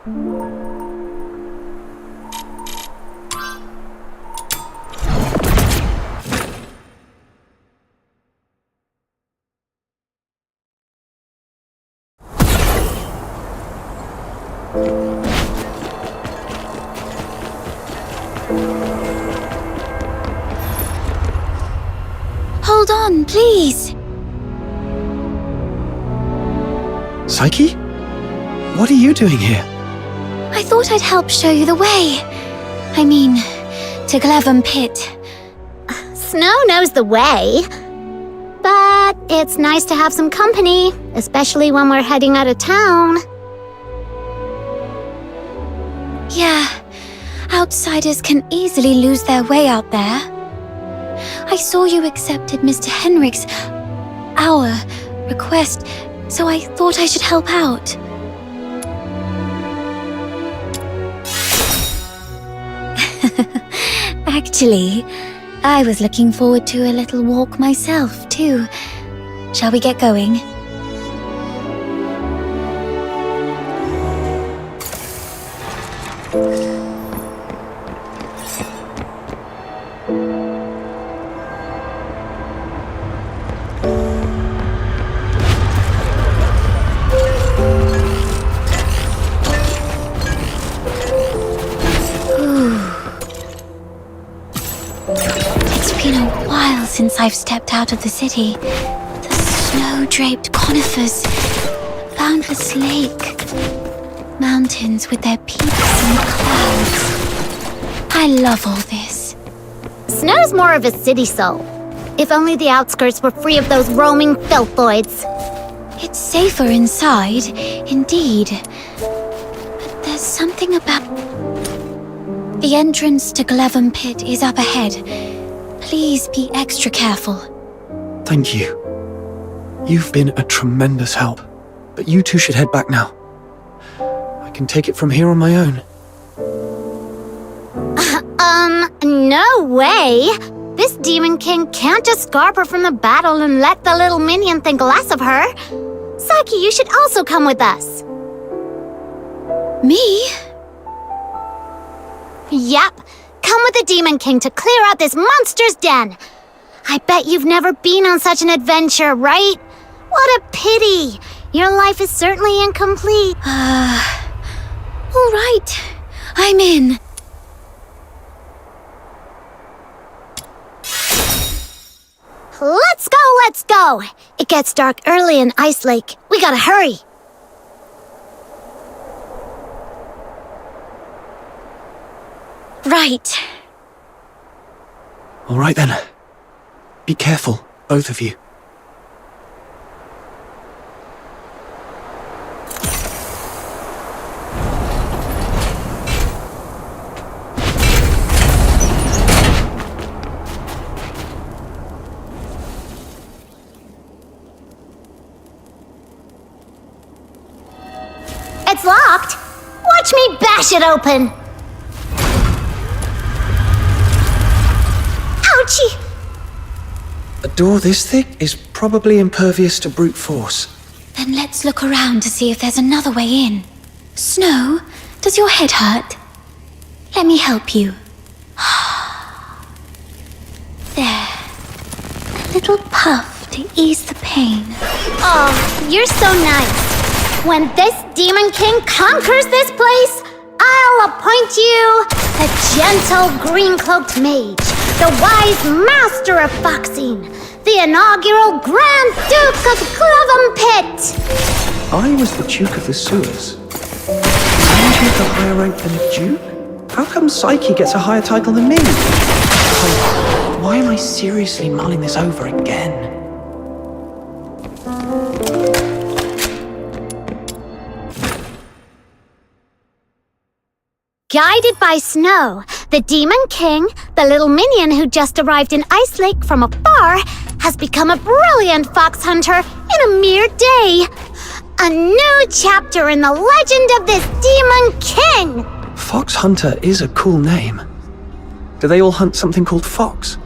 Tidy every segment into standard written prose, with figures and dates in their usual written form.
Hold on, please. Psyche? What are you doing here? I thought I'd help show you the way. I mean, to Glevum Pit. Snow knows the way. But it's nice to have some company, especially when we're heading out of town. Yeah, outsiders can easily lose their way out there. I saw you accepted Mr. Henrik's, our request, so I thought I should help out. Actually, I was looking forward to a little walk myself, too. Shall we get going? It's been a while since I've stepped out of the city. The snow-draped conifers, the boundless lake, mountains with their peaks and clouds. I love all this. Snow's more of a city soul. If only the outskirts were free of those roaming filthoids. It's safer inside, indeed. But there's something about... The entrance to Glevum Pit is up ahead. Please be extra careful. Thank you. You've been a tremendous help, but you two should head back now. I can take it from here on my own. No way! This Demon King can't just scarp her from the battle and let the little minion think less of her. Psyche, you should also come with us. Me? Yep. Come with the Demon King to clear out this monster's den. I bet you've never been on such an adventure, right? What a pity. Your life is certainly incomplete. All right. I'm in. Let's go, let's go! It gets dark early in Ice Lake. We gotta hurry. Right. All right then. Be careful, both of you. It's locked. Watch me bash it open. Ouchie! A door this thick is probably impervious to brute force. Then let's look around to see if there's another way in. Snow, does your head hurt? Let me help you. There. A little puff to ease the pain. Oh, you're so nice. When this Demon King conquers this place, I'll appoint you the gentle green-cloaked mage, the wise master of foxing, the inaugural Grand Duke of Glevum Pit. I was the Duke of the Sewers. And you have a higher rank than a Duke? How come Psyche gets a higher title than me? Why am I seriously mulling this over again? Guided by Snow, the Demon King, the little minion who just arrived in Ice Lake from afar, has become a brilliant fox hunter in a mere day. A new chapter in the legend of this Demon King! Fox Hunter is a cool name. Do they all hunt something called fox?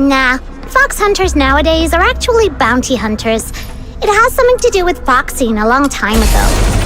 Nah, fox hunters nowadays are actually bounty hunters. It has something to do with foxing a long time ago.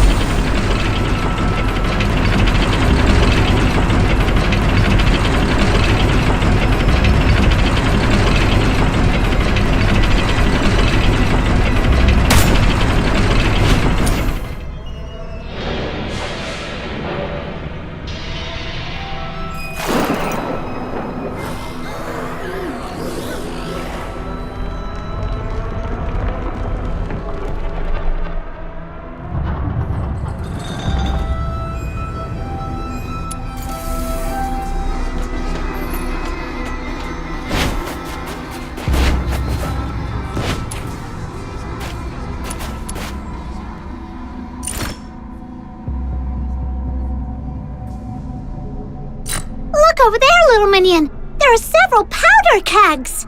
Look over there, little minion! There are several powder kegs!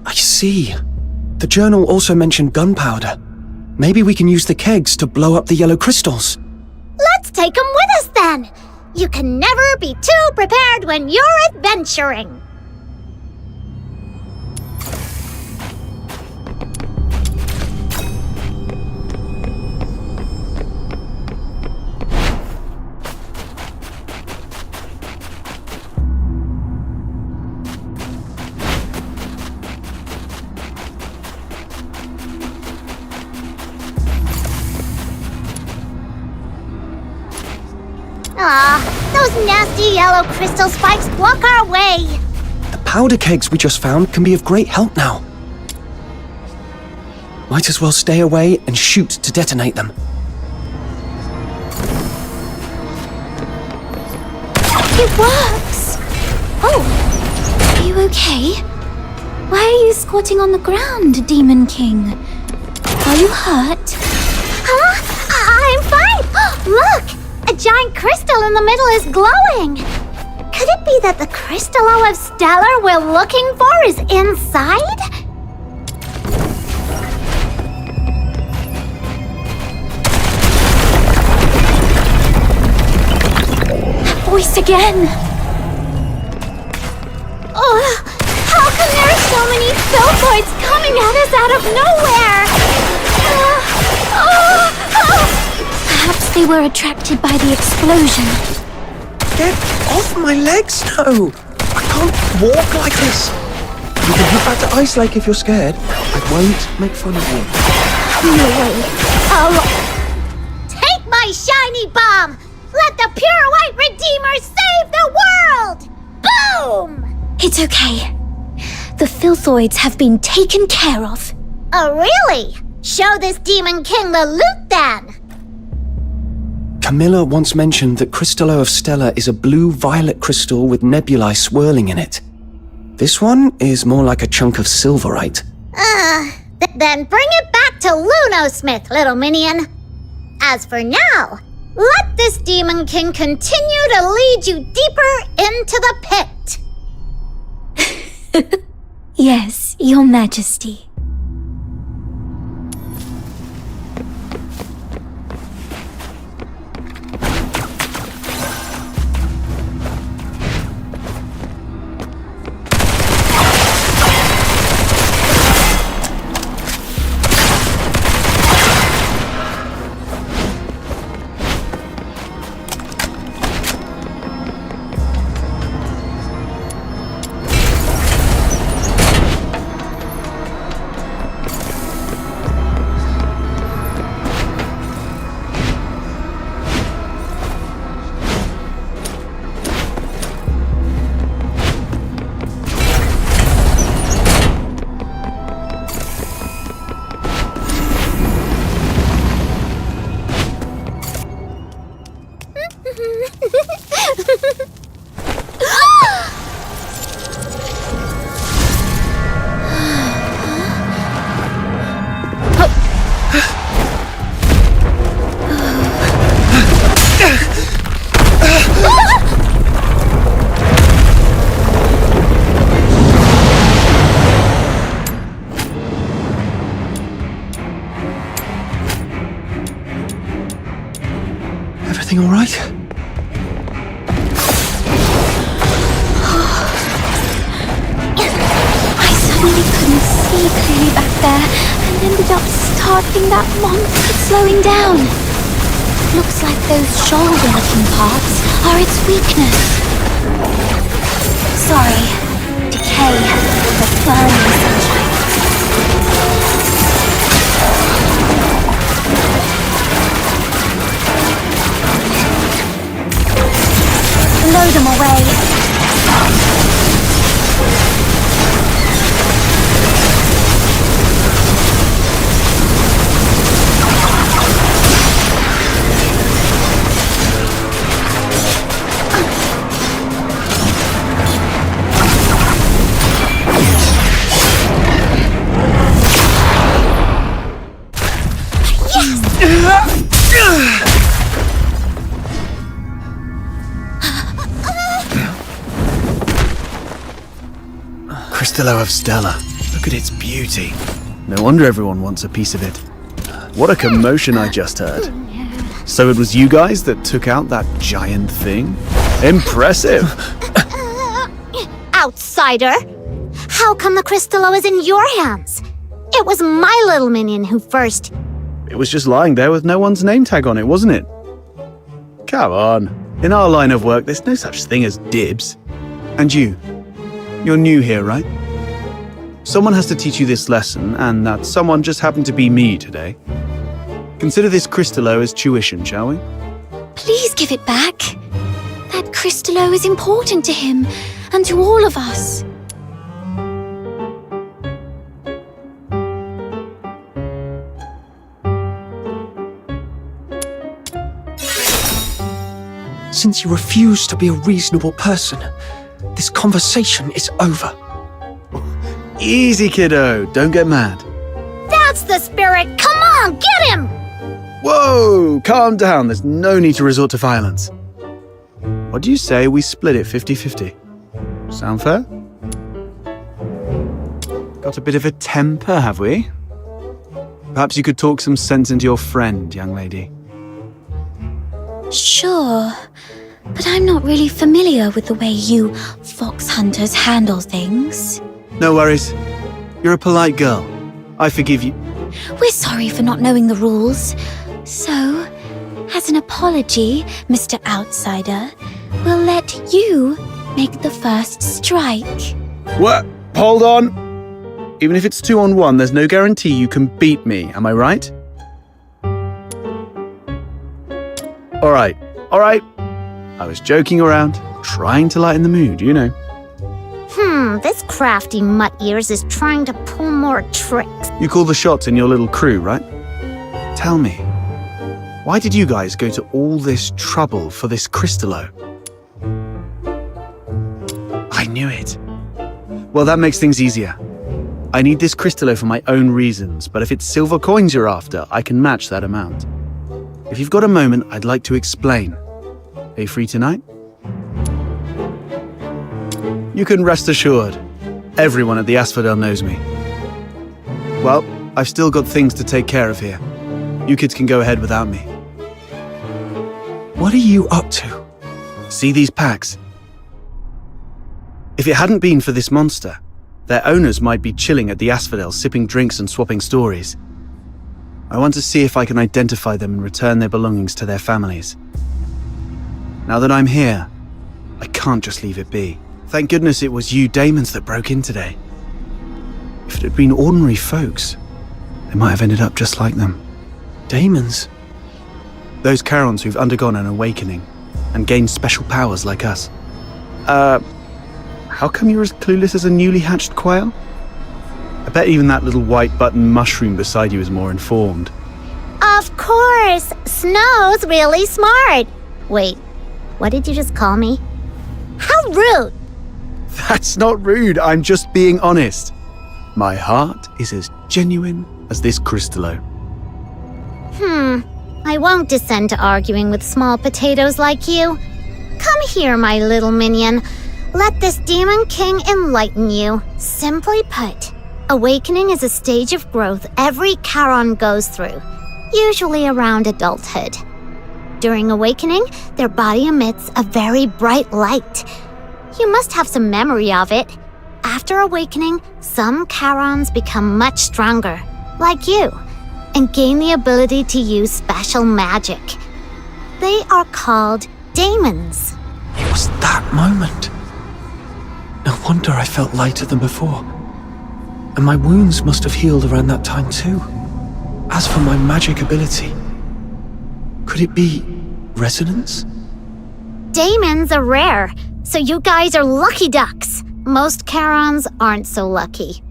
I see. The journal also mentioned gunpowder. Maybe we can use the kegs to blow up the yellow crystals. Let's take them with us then! You can never be too prepared when you're adventuring! Aw, those nasty yellow crystal spikes block our way! The powder kegs we just found can be of great help now. Might as well stay away and shoot to detonate them. It works! Oh, are you okay? Why are you squatting on the ground, Demon King? Are you hurt? Huh? I'm fine! Look! A giant crystal in the middle is glowing! Could it be that the crystallo of Stellar we're looking for is inside? That voice again! Oh, how come there are so many Filthoids coming at us out of nowhere? Perhaps they were attracted by the explosion. Get off my legs! No! I can't walk like this! You can head back to Ice Lake if you're scared. I won't make fun of you. No way. Take my shiny bomb! Let the pure white Redeemer save the world! Boom! It's okay. The Filthoids have been taken care of. Oh, really? Show this Demon King the loot then! Camilla once mentioned that Crystallo of Stella is a blue-violet crystal with nebulae swirling in it. This one is more like a chunk of silverite. Then bring it back to Lunosmith, little minion. As for now, let this Demon King continue to lead you deeper into the pit. Yes, Your Majesty. Everything all right? I we couldn't see clearly back there and ended up startling that monster slowing down. Looks like those shoulder-looking parts are its weakness. Sorry. Decay, but burning sunshine. Blow them away. Cristallo of Stella. Look at its beauty. No wonder everyone wants a piece of it. What a commotion I just heard. So it was you guys that took out that giant thing? Impressive! Outsider! How come the Cristallo is in your hands? It was my little minion who first... It was just lying there with no one's name tag on it, wasn't it? Come on. In our line of work, there's no such thing as dibs. And you're new here, right? Someone has to teach you this lesson, and that someone just happened to be me today. Consider this Cristallo as tuition, shall we? Please give it back. That Cristallo is important to him, and to all of us. Since you refuse to be a reasonable person, this conversation is over. Easy, kiddo. Don't get mad. That's the spirit! Come on, get him! Whoa! Calm down. There's no need to resort to violence. What do you say we split it 50-50? Sound fair? Got a bit of a temper, have we? Perhaps you could talk some sense into your friend, young lady. Sure, but I'm not really familiar with the way you fox hunters handle things. No worries. You're a polite girl. I forgive you. We're sorry for not knowing the rules. So, as an apology, Mr. Outsider, we'll let you make the first strike. What? Hold on. Even if it's 2-on-1, there's no guarantee you can beat me, am I right? All right. I was joking around, trying to lighten the mood, you know. This crafty mutt ears is trying to pull more tricks. You call the shots in your little crew, right? Tell me, why did you guys go to all this trouble for this Cristallo? I knew it. Well, that makes things easier. I need this Cristallo for my own reasons, but if it's silver coins you're after, I can match that amount. If you've got a moment, I'd like to explain. Are you free tonight? You can rest assured. Everyone at the Asphodel knows me. Well, I've still got things to take care of here. You kids can go ahead without me. What are you up to? See these packs? If it hadn't been for this monster, their owners might be chilling at the Asphodel, sipping drinks and swapping stories. I want to see if I can identify them and return their belongings to their families. Now that I'm here, I can't just leave it be. Thank goodness it was you Daemons that broke in today. If it had been ordinary folks, they might have ended up just like them. Daemons? Those Charons who've undergone an awakening and gained special powers like us. How come you're as clueless as a newly hatched quail? I bet even that little white button mushroom beside you is more informed. Of course! Snow's really smart! Wait, what did you just call me? How rude! That's not rude, I'm just being honest. My heart is as genuine as this Cristallo. I won't descend to arguing with small potatoes like you. Come here, my little minion. Let this Demon King enlighten you. Simply put, awakening is a stage of growth every Charon goes through, usually around adulthood. During awakening, their body emits a very bright light. You must have some memory of it. After awakening, some Charons become much stronger, like you, and gain the ability to use special magic. They are called daemons. It was that moment. No wonder I felt lighter than before. And my wounds must have healed around that time too. As for my magic ability, could it be resonance? Daemons are rare, so you guys are lucky ducks. Most Charons aren't so lucky.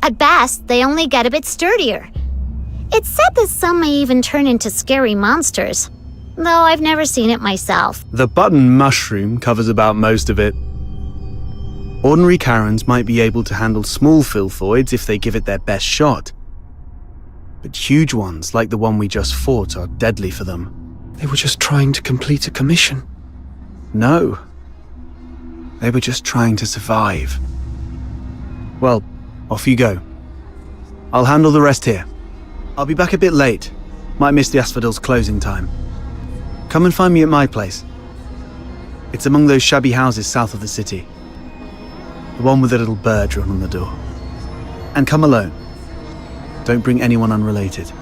At best, they only get a bit sturdier. It's said that some may even turn into scary monsters, though I've never seen it myself. The button mushroom covers about most of it. Ordinary Charons might be able to handle small filthoids if they give it their best shot. But huge ones, like the one we just fought, are deadly for them. They were just trying to complete a commission. No. They were just trying to survive. Well, off you go. I'll handle the rest here. I'll be back a bit late. Might miss the Asphodel's closing time. Come and find me at my place. It's among those shabby houses south of the city. The one with the little bird drawn on the door. And come alone. Don't bring anyone unrelated.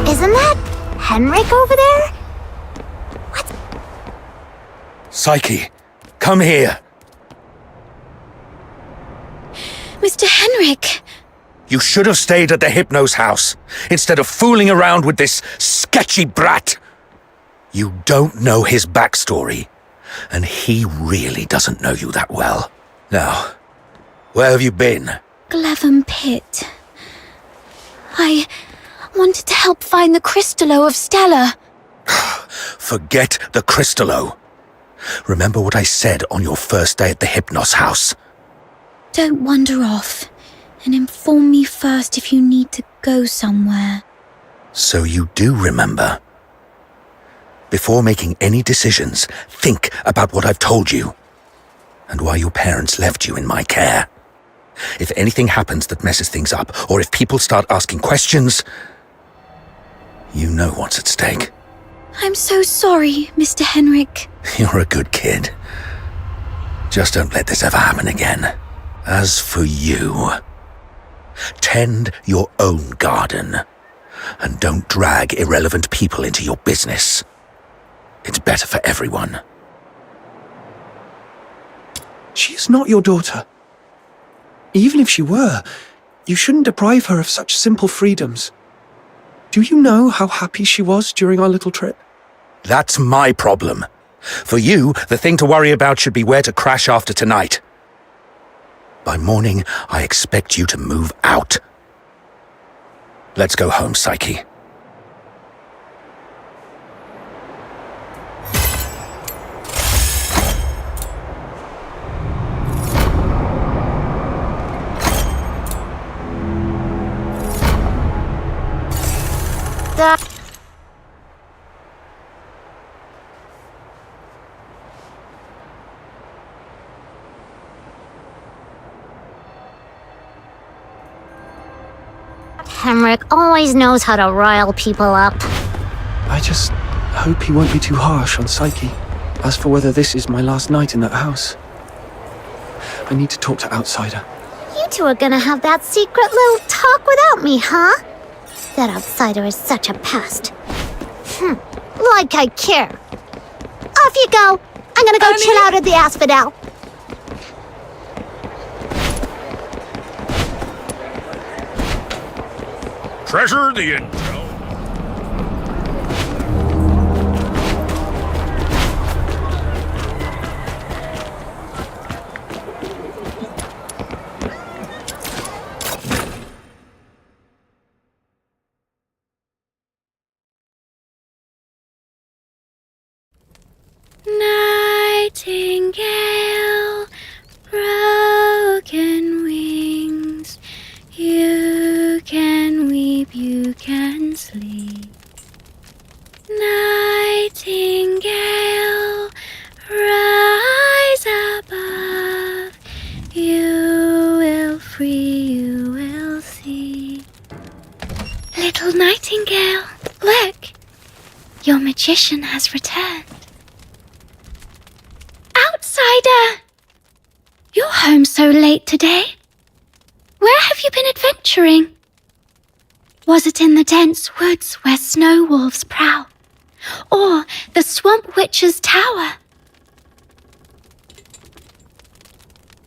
Isn't that Henrik over there? What? Psyche, come here. Mr. Henrik! You should have stayed at the Hypno's house, instead of fooling around with this sketchy brat. You don't know his backstory, and he really doesn't know you that well. Now, where have you been? Glevum Pit. I wanted to help find the Crystallo of Stella. Forget the Crystallo. Remember what I said on your first day at the Hypnos house. Don't wander off, and inform me first if you need to go somewhere. So you do remember. Before making any decisions, think about what I've told you, and why your parents left you in my care. If anything happens that messes things up, or if people start asking questions, you know what's at stake. I'm so sorry, Mr. Henrik. You're a good kid. Just don't let this ever happen again. As for you, tend your own garden, and don't drag irrelevant people into your business. It's better for everyone. She is not your daughter. Even if she were, you shouldn't deprive her of such simple freedoms. Do you know how happy she was during our little trip? That's my problem. For you, the thing to worry about should be where to crash after tonight. By morning, I expect you to move out. Let's go home, Psyche. Henrik always knows how to rile people up. I just hope he won't be too harsh on Psyche. As for whether this is my last night in that house, I need to talk to Outsider. You two are gonna have that secret little talk without me, huh? That Outsider is such a pest. Like I care. Off you go. I'm gonna go chill out at the Asphodel. Treasure the intel. Nightingale, broken wings, you can weep, you can magician has returned. Outsider! You're home so late today. Where have you been adventuring? Was it in the dense woods where snow wolves prowl? Or the swamp witch's tower?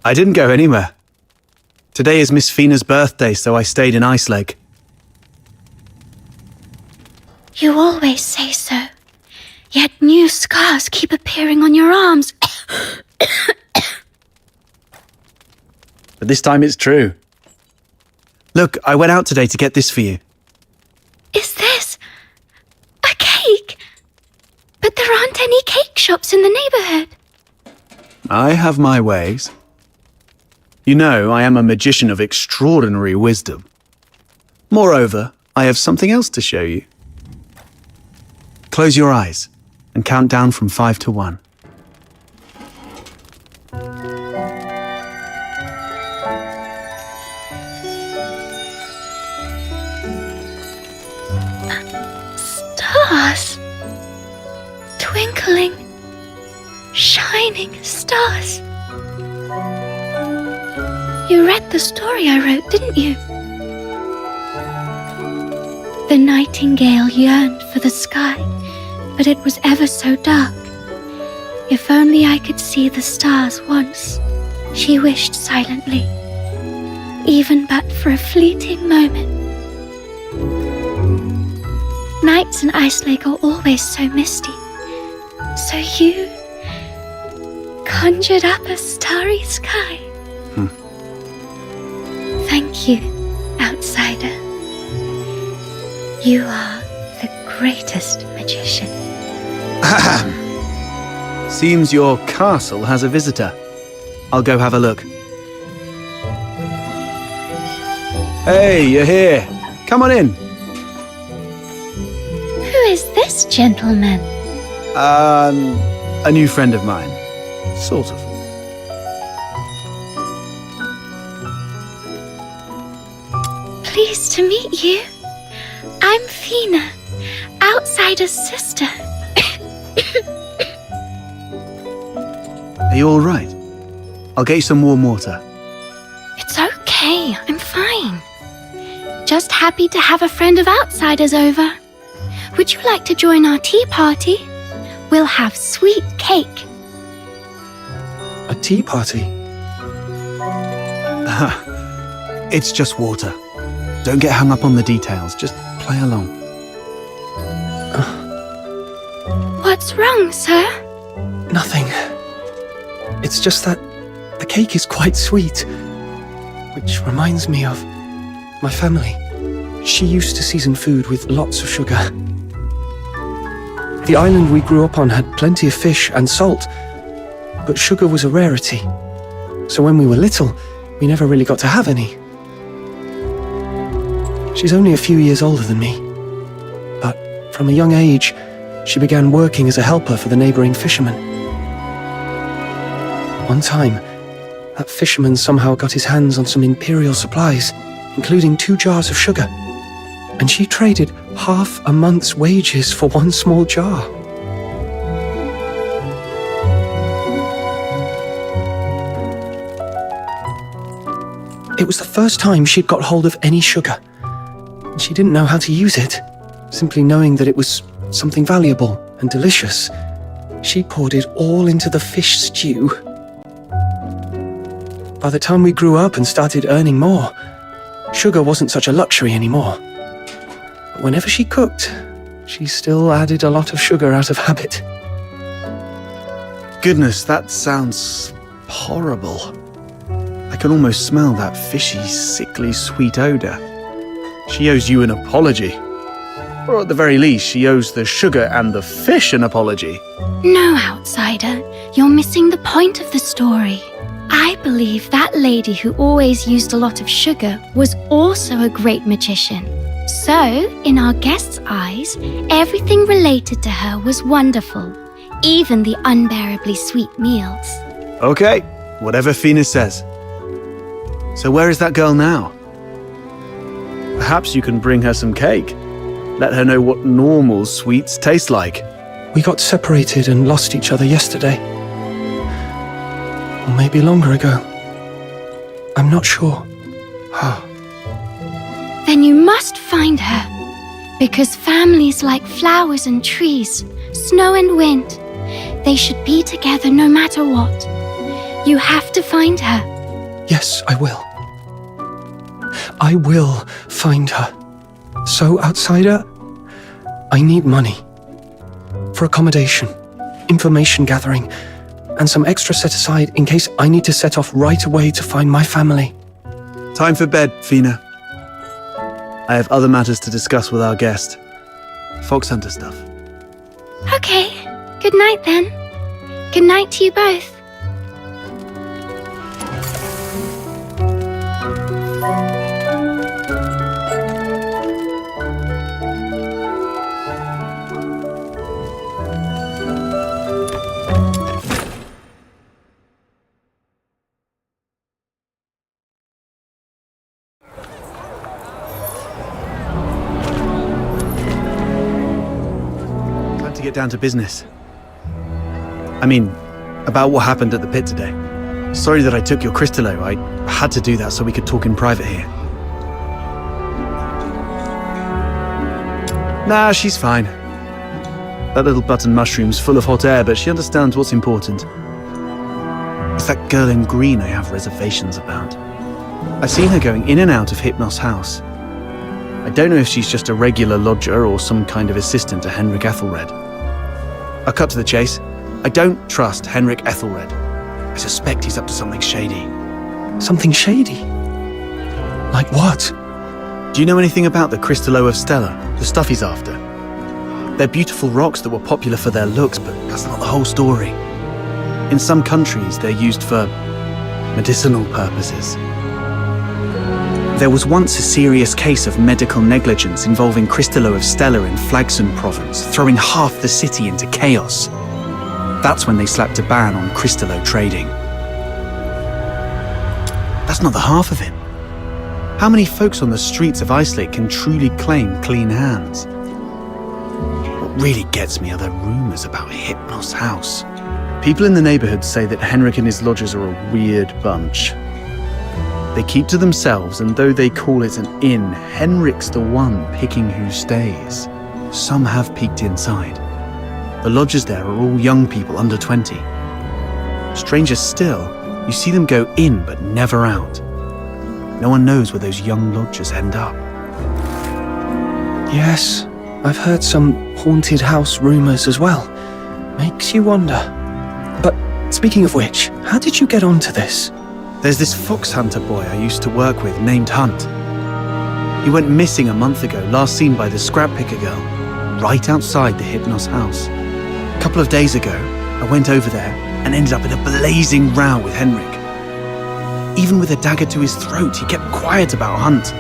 I didn't go anywhere. Today is Miss Fina's birthday, so I stayed in Ice Lake. You always say so. Yet new scars keep appearing on your arms. But this time it's true. Look, I went out today to get this for you. Is this a cake? But there aren't any cake shops in the neighborhood. I have my ways. You know, I am a magician of extraordinary wisdom. Moreover, I have something else to show you. Close your eyes and count down from 5 to 1. Stars. Twinkling, shining stars. You read the story I wrote, didn't you? The nightingale yearned for the sky, but it was ever so dark. If only I could see the stars once, she wished silently, even but for a fleeting moment. Nights in Ice Lake are always so misty, so you conjured up a starry sky. Thank you, outsider. You are the greatest magician. Seems your castle has a visitor. I'll go have a look. Hey, you're here. Come on in. Who is this gentleman? A new friend of mine. Sort of. Pleased to meet you. I'm Fina, outsider's sister. Are you all right? I'll get you some warm water. It's okay, I'm fine. Just happy to have a friend of outsiders over. Would you like to join our tea party? We'll have sweet cake. A tea party? It's just water. Don't get hung up on the details. Just play along. What's wrong, sir? Nothing. It's just that the cake is quite sweet, which reminds me of my family. She used to season food with lots of sugar. The island we grew up on had plenty of fish and salt, but sugar was a rarity. So when we were little, we never really got to have any. She's only a few years older than me, but from a young age, she began working as a helper for the neighboring fishermen. One time, that fisherman somehow got his hands on some imperial supplies, including 2 jars of sugar, and she traded half a month's wages for one small jar. It was the first time she'd got hold of any sugar. She didn't know how to use it. Simply knowing that it was something valuable and delicious, she poured it all into the fish stew. By the time we grew up and started earning more, sugar wasn't such a luxury anymore. But whenever she cooked, she still added a lot of sugar out of habit. Goodness, that sounds horrible. I can almost smell that fishy, sickly, sweet odor. She owes you an apology. Or at the very least, she owes the sugar and the fish an apology. No, outsider. You're missing the point of the story. I believe that lady who always used a lot of sugar was also a great magician. So, in our guest's eyes, everything related to her was wonderful, even the unbearably sweet meals. Okay, whatever Fina says. So where is that girl now? Perhaps you can bring her some cake. Let her know what normal sweets taste like. We got separated and lost each other yesterday. Or maybe longer ago. I'm not sure. Then you must find her. Because families like flowers and trees, snow and wind, they should be together no matter what. You have to find her. Yes, I will. I will find her. So, outsider, I need money. For accommodation, information gathering, and some extra set aside in case I need to set off right away to find my family. Time for bed, Fina. I have other matters to discuss with our guest. Fox hunter stuff. Okay, good night then. Good night to you both. Get down to business. I mean, about what happened at the pit today. Sorry that I took your Crystallo. I had to do that so we could talk in private here. Nah, she's fine. That little button mushroom's full of hot air, but she understands what's important. It's that girl in green I have reservations about. I've seen her going in and out of Hypnos' house. I don't know if she's just a regular lodger or some kind of assistant to Henrik Ethelred. I'll cut to the chase. I don't trust Henrik Ethelred. I suspect he's up to something shady. Something shady? Like what? Do you know anything about the Crystallo of Stella, the stuff he's after? They're beautiful rocks that were popular for their looks, but that's not the whole story. In some countries, they're used for medicinal purposes. There was once a serious case of medical negligence involving Crystallo of Stella in Flagsund province, throwing half the city into chaos. That's when they slapped a ban on Crystallo trading. That's not the half of it. How many folks on the streets of Islake can truly claim clean hands? What really gets me are the rumors about Hypnos' house. People in the neighborhood say that Henrik and his lodgers are a weird bunch. They keep to themselves, and though they call it an inn, Henrik's the one picking who stays. Some have peeked inside. The lodgers there are all young people under 20. Stranger still, you see them go in but never out. No one knows where those young lodgers end up. Yes, I've heard some haunted house rumors as well. Makes you wonder. But speaking of which, how did you get onto this? There's this fox hunter boy I used to work with named Hunt. He went missing a month ago, last seen by the scrap picker girl, right outside the Hypnos house. A couple of days ago, I went over there and ended up in a blazing row with Henrik. Even with a dagger to his throat, he kept quiet about Hunt.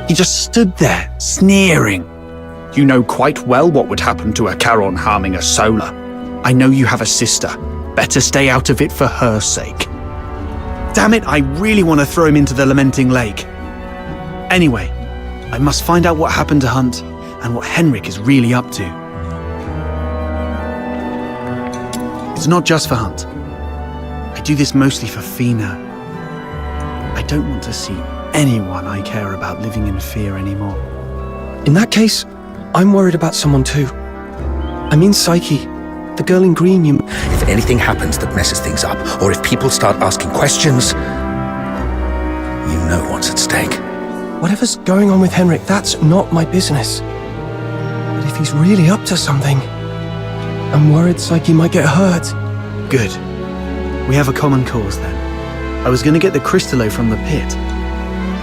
He just stood there, sneering. "You know quite well what would happen to a Charon harming a Solar. I know you have a sister. Better stay out of it for her sake." Damn it, I really want to throw him into the Lamenting Lake. Anyway, I must find out what happened to Hunt and what Henrik is really up to. It's not just for Hunt. I do this mostly for Fina. I don't want to see anyone I care about living in fear anymore. In that case, I'm worried about someone too. I mean Psyche, the girl in green you... If anything happens that messes things up, or if people start asking questions, you know what's at stake. Whatever's going on with Henrik, that's not my business. But if he's really up to something, I'm worried Psyche might get hurt. Good. We have a common cause then. I was going to get the Crystallo from the pit,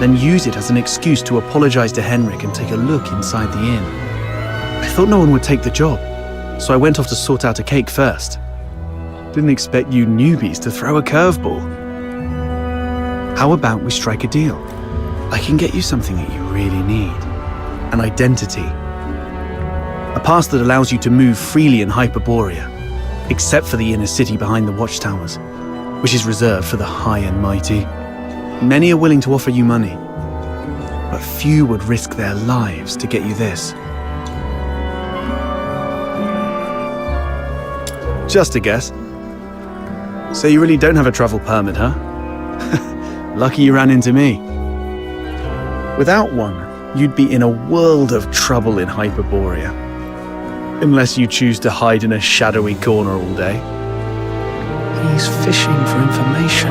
then use it as an excuse to apologize to Henrik and take a look inside the inn. I thought no one would take the job, so I went off to sort out a cake first. Didn't expect you newbies to throw a curveball. How about we strike a deal? I can get you something that you really need. An identity. A pass that allows you to move freely in Hyperborea, except for the inner city behind the watchtowers, which is reserved for the high and mighty. Many are willing to offer you money, but few would risk their lives to get you this. Just a guess. So you really don't have a travel permit, huh? Lucky you ran into me. Without one, you'd be in a world of trouble in Hyperborea. Unless you choose to hide in a shadowy corner all day. He's fishing for information.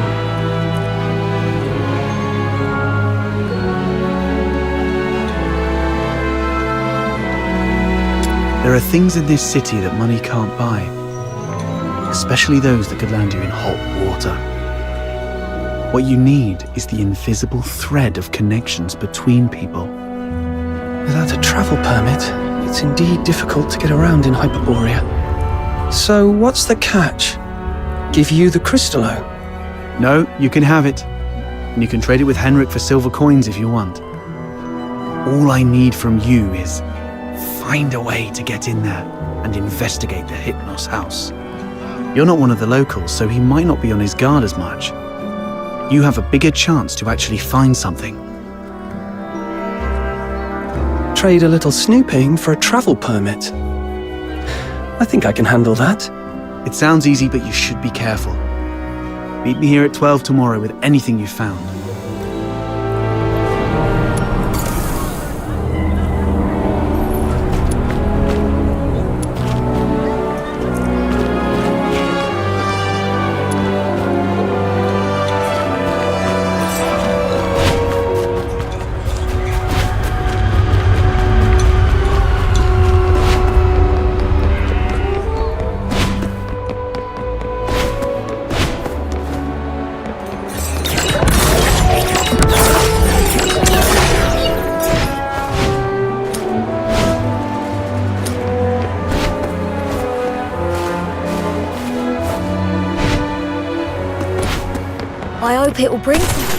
There are things in this city that money can't buy. Especially those that could land you in hot water. What you need is the invisible thread of connections between people. Without a travel permit, it's indeed difficult to get around in Hyperborea. So what's the catch? Give you the Crystallo? No, you can have it. And you can trade it with Henrik for silver coins if you want. All I need from you is find a way to get in there and investigate the Hypnos house. You're not one of the locals, so he might not be on his guard as much. You have a bigger chance to actually find something. Trade a little snooping for a travel permit. I think I can handle that. It sounds easy, but you should be careful. Meet me here at 12 tomorrow with anything you found. I hope it will bring some.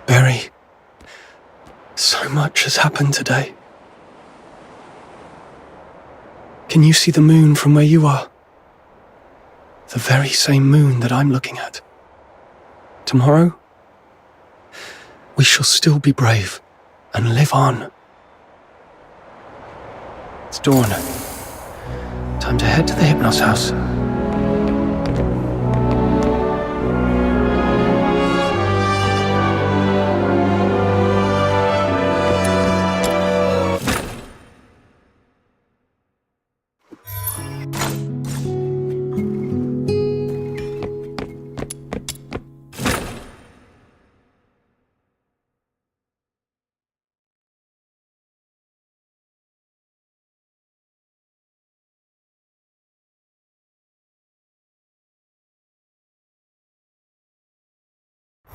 Barry, so much has happened today. Can you see the moon from where you are? The very same moon that I'm looking at. Tomorrow, we shall still be brave and live on. It's dawn. Time to head to the Hypnos house.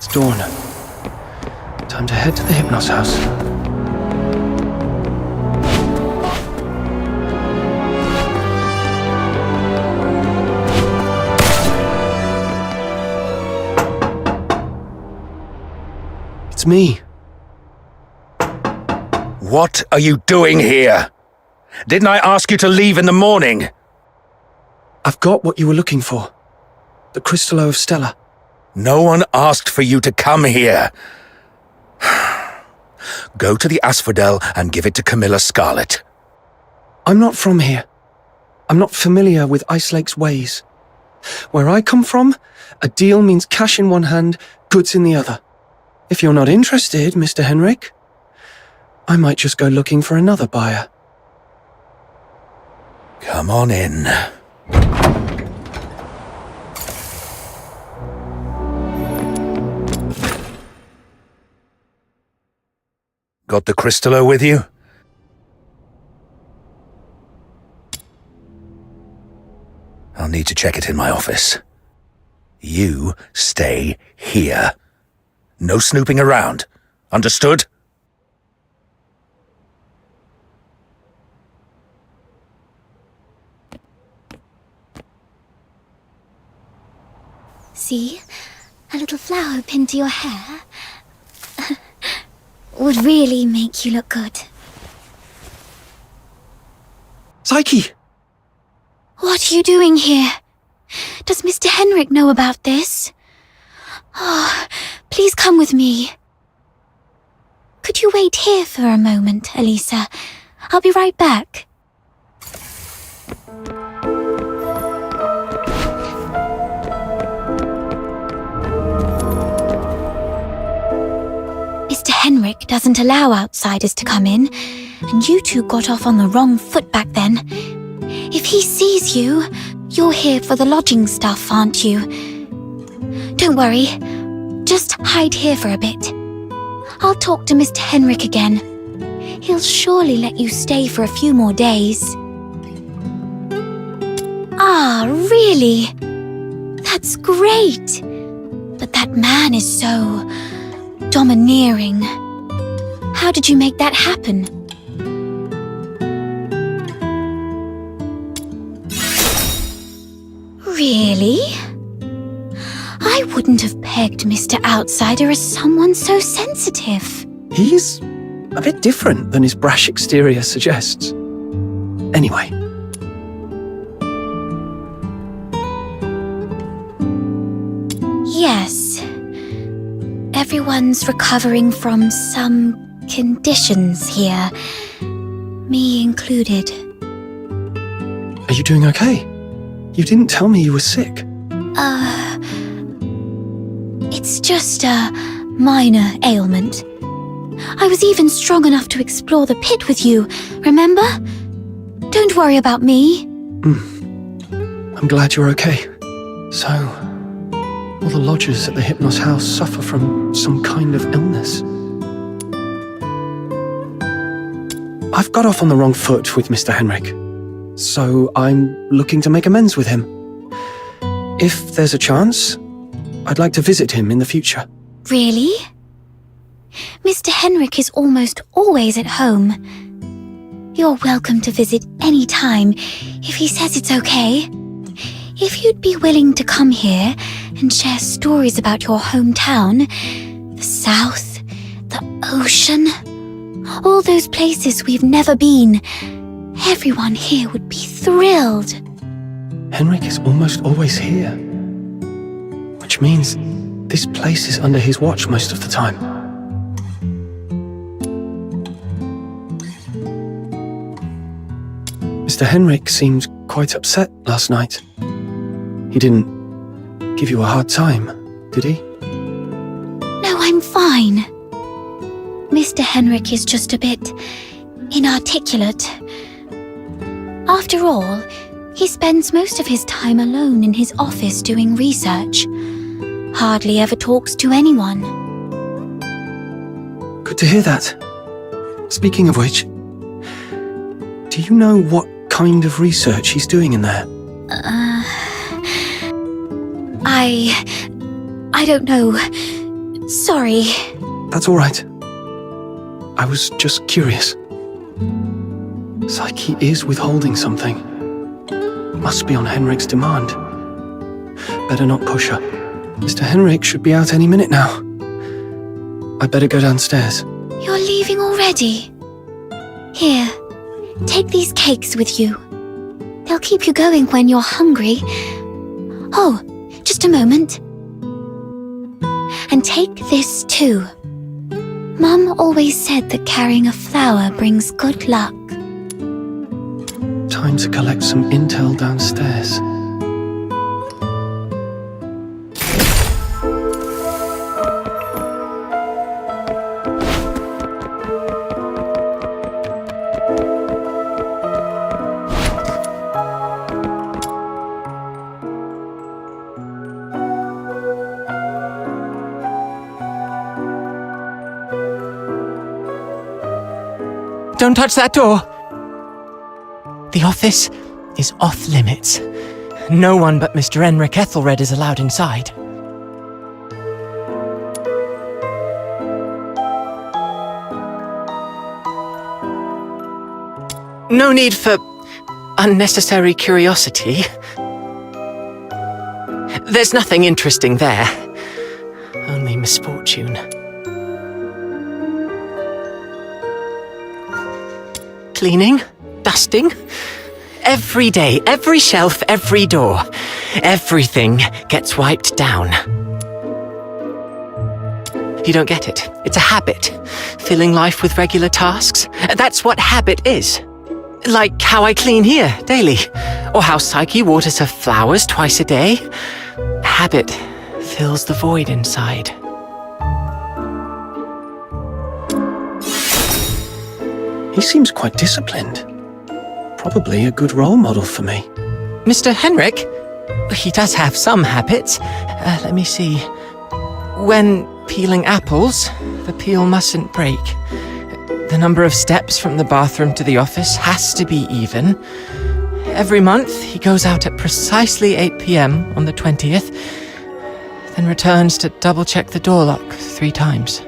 It's dawn. Time to head to the Hypnos house. It's me. What are you doing here? Didn't I ask you to leave in the morning? I've got what you were looking for. The Crystallo of Stella. No one asked for you to come here. Go to the Asphodel and give it to Camilla Scarlet. I'm not from here. I'm not familiar with Ice Lake's ways. Where I come from, a deal means cash in one hand, goods in the other. If you're not interested, Mr. Henrik, I might just go looking for another buyer. Come on in. Got the Crystallo with you? I'll need to check it in my office. You stay here. No snooping around. Understood? See? A little flower pinned to your hair. would really make you look good. Psyche! What are you doing here? Does Mr. Henrik know about this? Oh, please come with me. Could you wait here for a moment, Elisa? I'll be right back. Mr. Henrik doesn't allow outsiders to come in, and you two got off on the wrong foot back then. If he sees you, you're here for the lodging stuff, aren't you? Don't worry, just hide here for a bit. I'll talk to Mr. Henrik again. He'll surely let you stay for a few more days. Ah, really? That's great. But that man is so domineering. How did you make that happen? Really? I wouldn't have pegged Mr. Outsider as someone so sensitive. He's a bit different than his brash exterior suggests. Anyway. Yes. Everyone's recovering from some conditions here. Me included. Are you doing okay? You didn't tell me you were sick. It's just a minor ailment. I was even strong enough to explore the pit with you, remember? Don't worry about me. I'm glad you're okay. So, all the lodgers at the Hypnos house suffer from some kind of illness. I've got off on the wrong foot with Mr. Henrik, so I'm looking to make amends with him. If there's a chance, I'd like to visit him in the future. Really? Mr. Henrik is almost always at home. You're welcome to visit any time if he says it's okay. If you'd be willing to come here and share stories about your hometown, the South, the ocean, all those places we've never been, everyone here would be thrilled. Henrik is almost always here, which means this place is under his watch most of the time. Mr. Henrik seemed quite upset last night. He didn't give you a hard time, did he? No, I'm fine. Mr. Henrik is just a bit inarticulate. After all, he spends most of his time alone in his office doing research. Hardly ever talks to anyone. Good to hear that. Speaking of which, do you know what kind of research he's doing in there? I don't know. Sorry. That's all right. I was just curious. Psyche is withholding something. Must be on Henrik's demand. Better not push her. Mr. Henrik should be out any minute now. I'd better go downstairs. You're leaving already? Here, take these cakes with you. They'll keep you going when you're hungry. Oh, just a moment. And take this too. Mum always said that carrying a flower brings good luck. Time to collect some intel downstairs. Don't touch that door! The office is off limits. No one but Mr. Henrik Ethelred is allowed inside. No need for unnecessary curiosity. There's nothing interesting there. Only misfortune. cleaning, dusting. Every day, every shelf, every door. Everything gets wiped down. You don't get it. It's a habit. Filling life with regular tasks. That's what habit is. Like how I clean here daily. Or how Psyche waters her flowers twice a day. Habit fills the void inside. He seems quite disciplined. Probably a good role model for me. Mr. Henrik? He does have some habits. Let me see. When peeling apples, the peel mustn't break. The number of steps from the bathroom to the office has to be even. Every month, he goes out at precisely 8 p.m. on the 20th, then returns to double-check the door lock 3 times.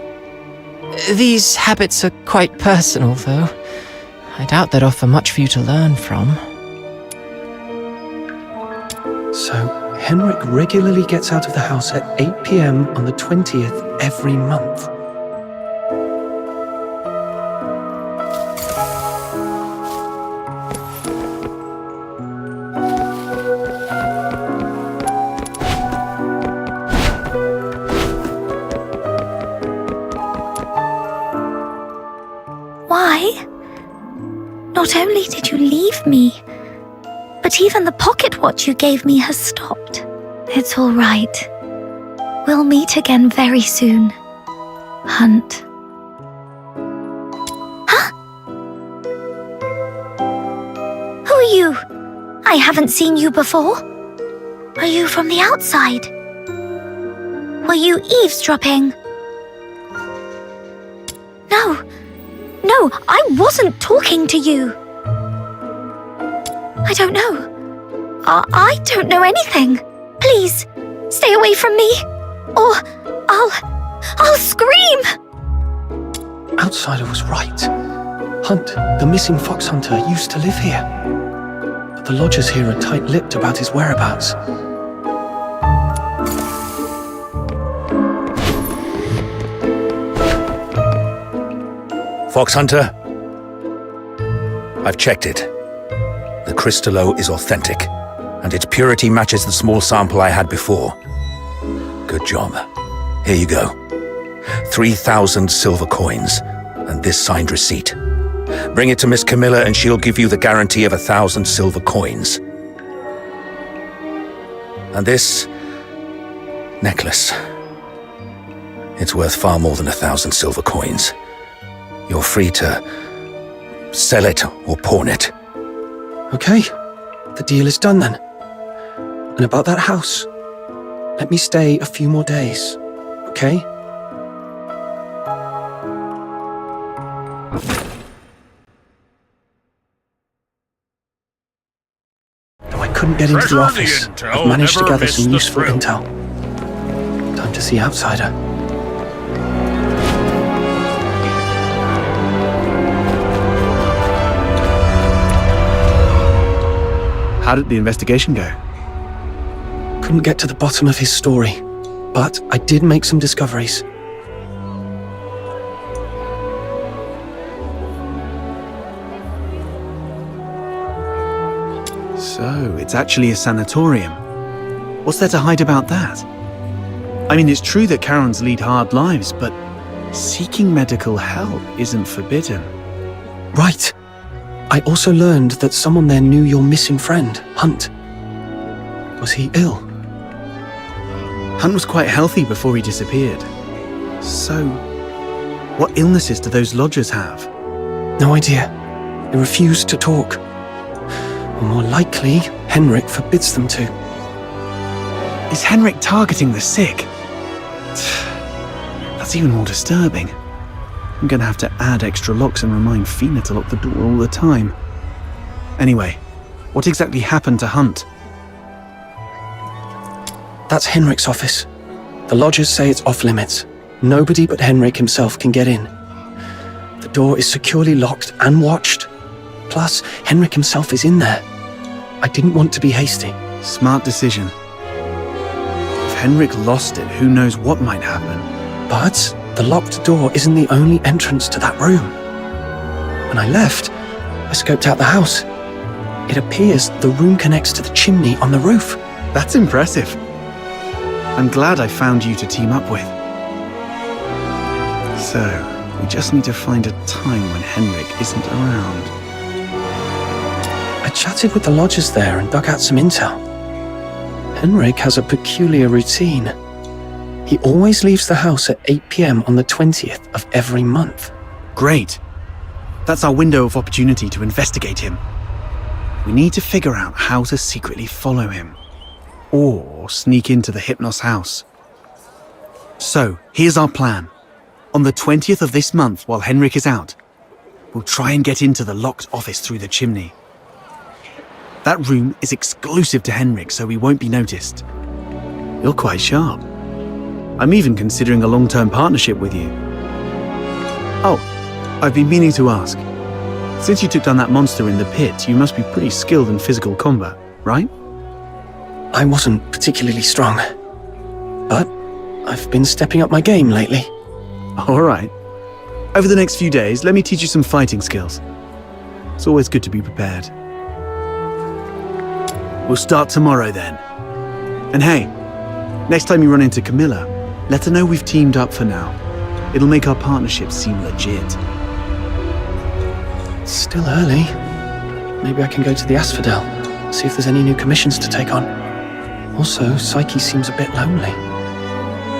These habits are quite personal, though. I doubt they'd offer much for you to learn from. So, Henrik regularly gets out of the house at 8 p.m. on the 20th every month. Why? Not only did you leave me, but even the pocket watch you gave me has stopped. It's all right. We'll meet again very soon. Hunt. Huh? Who are you? I haven't seen you before. Are you from the outside? Were you eavesdropping? No, I wasn't talking to you. I don't know. I don't know anything. Please, stay away from me, or I'll scream. Outsider was right. Hunt, the missing fox hunter, used to live here. But the lodgers here are tight-lipped about his whereabouts. Fox Hunter, I've checked it. The crystallo is authentic, and its purity matches the small sample I had before. Good job. Here you go. 3,000 silver coins, and this signed receipt. Bring it to Miss Camilla and she'll give you the guarantee of 1,000 silver coins. And this necklace. It's worth far more than 1,000 silver coins. You're free to sell it or pawn it. Okay, the deal is done then. And about that house, let me stay a few more days, okay? Though I couldn't get into the office, I've managed to gather some useful intel. Time to see Outsider. How did the investigation go? Couldn't get to the bottom of his story, but I did make some discoveries. So, it's actually a sanatorium. What's there to hide about that? I mean, it's true that Karens lead hard lives, but seeking medical help isn't forbidden. Right. I also learned that someone there knew your missing friend, Hunt. Was he ill? Hunt was quite healthy before he disappeared. So, what illnesses do those lodgers have? No idea. They refused to talk. Or more likely, Henrik forbids them to. Is Henrik targeting the sick? That's even more disturbing. I'm gonna have to add extra locks and remind Fina to lock the door all the time. Anyway, what exactly happened to Hunt? That's Henrik's office. The lodgers say it's off limits. Nobody but Henrik himself can get in. The door is securely locked and watched. Plus, Henrik himself is in there. I didn't want to be hasty. Smart decision. If Henrik lost it, who knows what might happen. But the locked door isn't the only entrance to that room. When I left, I scoped out the house. It appears the room connects to the chimney on the roof. That's impressive. I'm glad I found you to team up with. So, we just need to find a time when Henrik isn't around. I chatted with the lodgers there and dug out some intel. Henrik has a peculiar routine. He always leaves the house at 8 p.m. on the 20th of every month. Great. That's our window of opportunity to investigate him. We need to figure out how to secretly follow him. Or sneak into the Hypnos house. So, here's our plan. On the 20th of this month, while Henrik is out, we'll try and get into the locked office through the chimney. That room is exclusive to Henrik, so we won't be noticed. You're quite sharp. I'm even considering a long-term partnership with you. Oh, I've been meaning to ask. Since you took down that monster in the pit, you must be pretty skilled in physical combat, right? I wasn't particularly strong, but I've been stepping up my game lately. All right. Over the next few days, let me teach you some fighting skills. It's always good to be prepared. We'll start tomorrow then. And hey, next time you run into Camilla, let her know we've teamed up for now. It'll make our partnership seem legit. It's still early. Maybe I can go to the Asphodel, see if there's any new commissions to take on. Also, Psyche seems a bit lonely.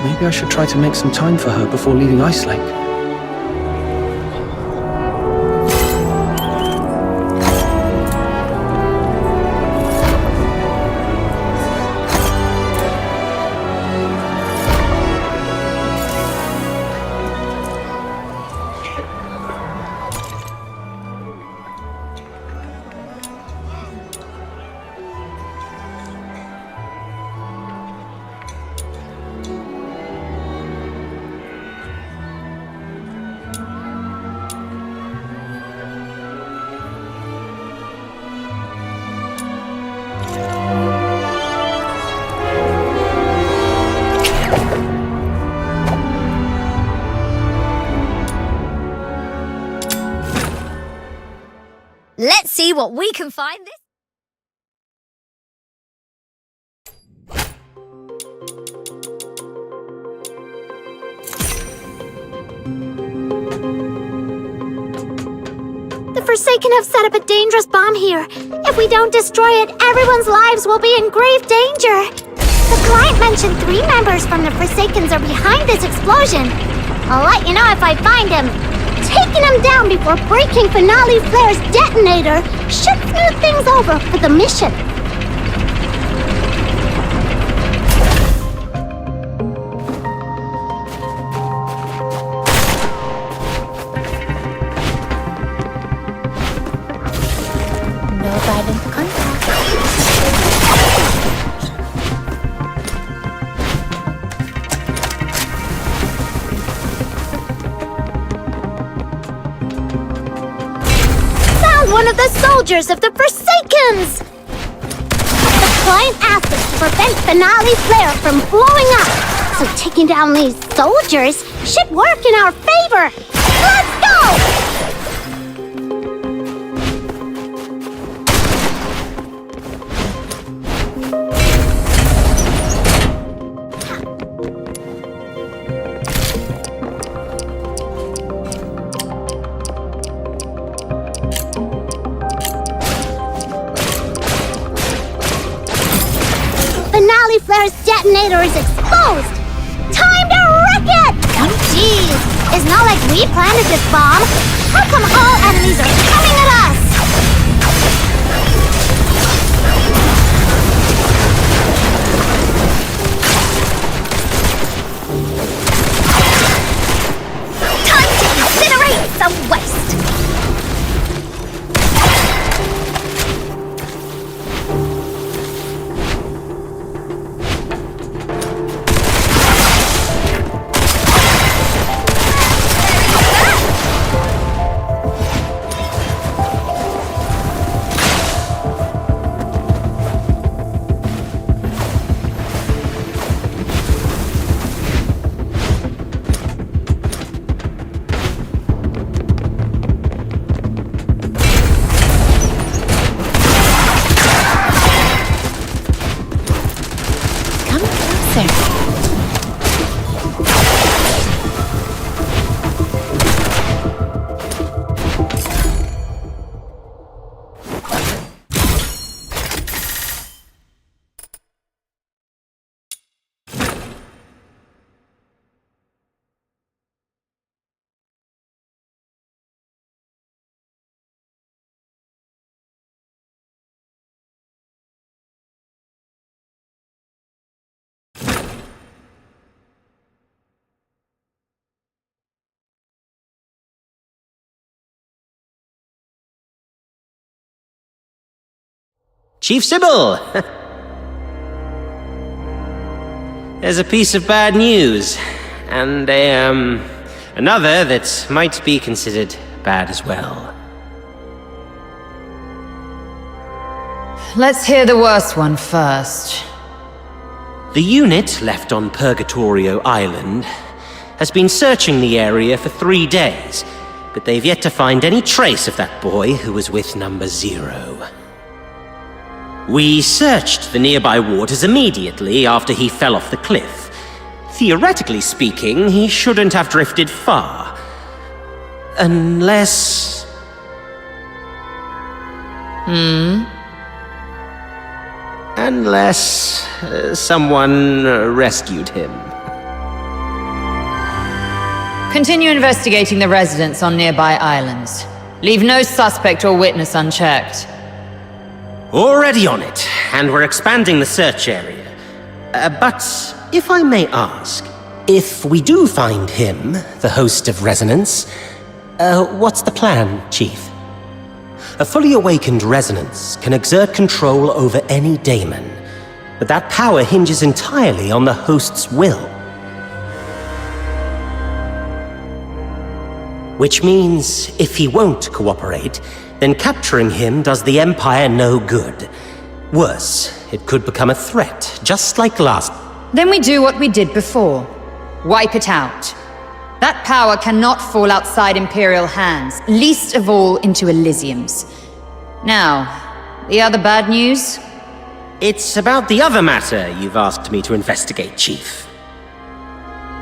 Maybe I should try to make some time for her before leaving Ice Lake. Let's see what we can find this. The Forsaken have set up a dangerous bomb here. If we don't destroy it, everyone's lives will be in grave danger. The client mentioned 3 members from the Forsakens are behind this explosion. I'll let you know if I find him. Taking him down before breaking Finale Flare's detonator should smooth things over for the mission. No guidance contact. One of the soldiers of the Forsakens! The client asked us to prevent Finale Flare from blowing up, so taking down these soldiers should work in our favor! Let's go! Finale Flare's detonator is exposed! Time to wreck it! Oh jeez, it's not like we planted this bomb. How come all enemies are coming at us? Time to incinerate some waste. Chief Sybil! There's a piece of bad news, and another that might be considered bad as well. Let's hear the worst one first. The unit left on Purgatorio Island has been searching the area for 3 days, but they've yet to find any trace of that boy who was with number 0. We searched the nearby waters immediately after he fell off the cliff. Theoretically speaking, he shouldn't have drifted far. Unless... Unless someone rescued him. Continue investigating the residents on nearby islands. Leave no suspect or witness unchecked. Already on it, and we're expanding the search area. But if I may ask, if we do find him, the host of Resonance, what's the plan, Chief? A fully awakened Resonance can exert control over any daemon, but that power hinges entirely on the host's will. Which means, if he won't cooperate, then capturing him does the Empire no good. Worse, it could become a threat, just like last. Then we do what we did before. Wipe it out. That power cannot fall outside Imperial hands, least of all into Elysium's. Now, the other bad news? It's about the other matter you've asked me to investigate, Chief.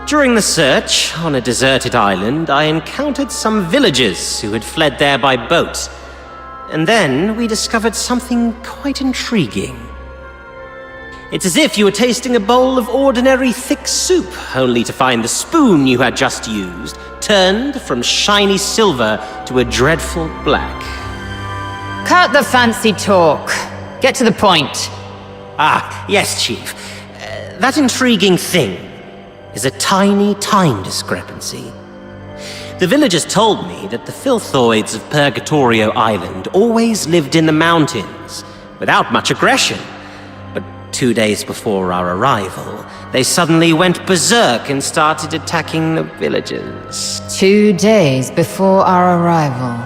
During the search on a deserted island, I encountered some villagers who had fled there by boat. And then we discovered something quite intriguing. It's as if you were tasting a bowl of ordinary thick soup, only to find the spoon you had just used turned from shiny silver to a dreadful black. Cut the fancy talk. Get to the point. Ah, yes, Chief. That intriguing thing is a tiny time discrepancy. The villagers told me that the filthoids of Purgatorio Island always lived in the mountains, without much aggression. But 2 days before our arrival, they suddenly went berserk and started attacking the villagers. 2 days before our arrival.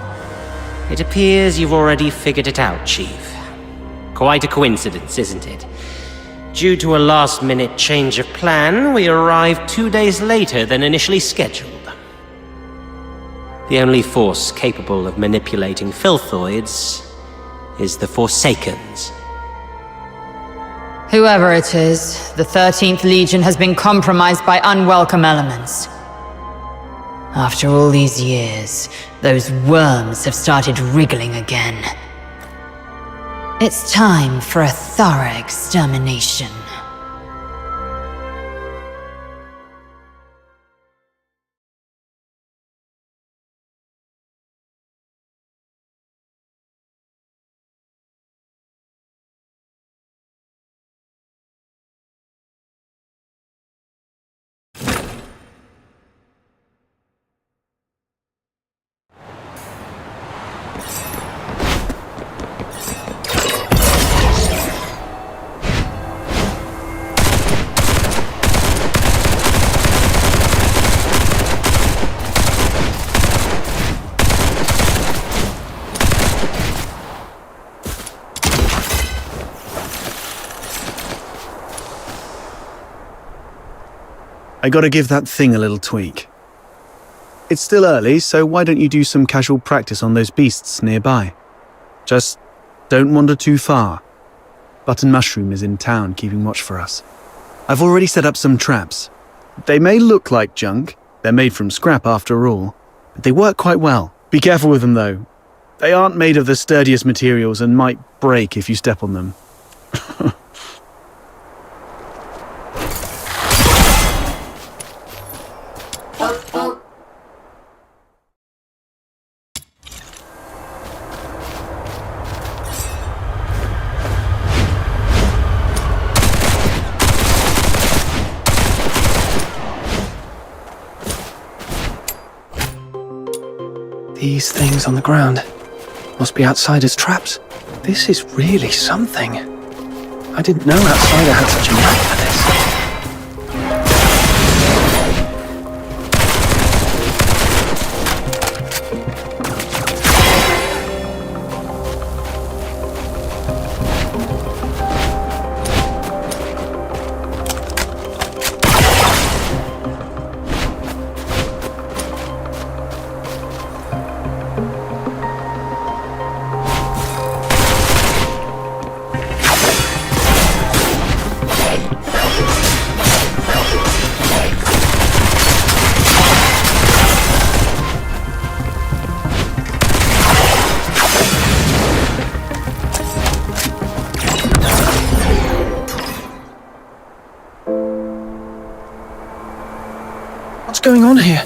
It appears you've already figured it out, Chief. Quite a coincidence, isn't it? Due to a last-minute change of plan, we arrived 2 days later than initially scheduled. The only force capable of manipulating filthoids is the Forsakens. Whoever it is, the 13th Legion has been compromised by unwelcome elements. After all these years, those worms have started wriggling again. It's time for a thorough extermination. I gotta give that thing a little tweak. It's still early, so why don't you do some casual practice on those beasts nearby? Just don't wander too far. Button Mushroom is in town keeping watch for us. I've already set up some traps. They may look like junk, they're made from scrap after all, but they work quite well. Be careful with them though. They aren't made of the sturdiest materials and might break if you step on them. These things on the ground must be outsiders' traps. This is really something. I didn't know Outsider had such a knack for this. What's going on here?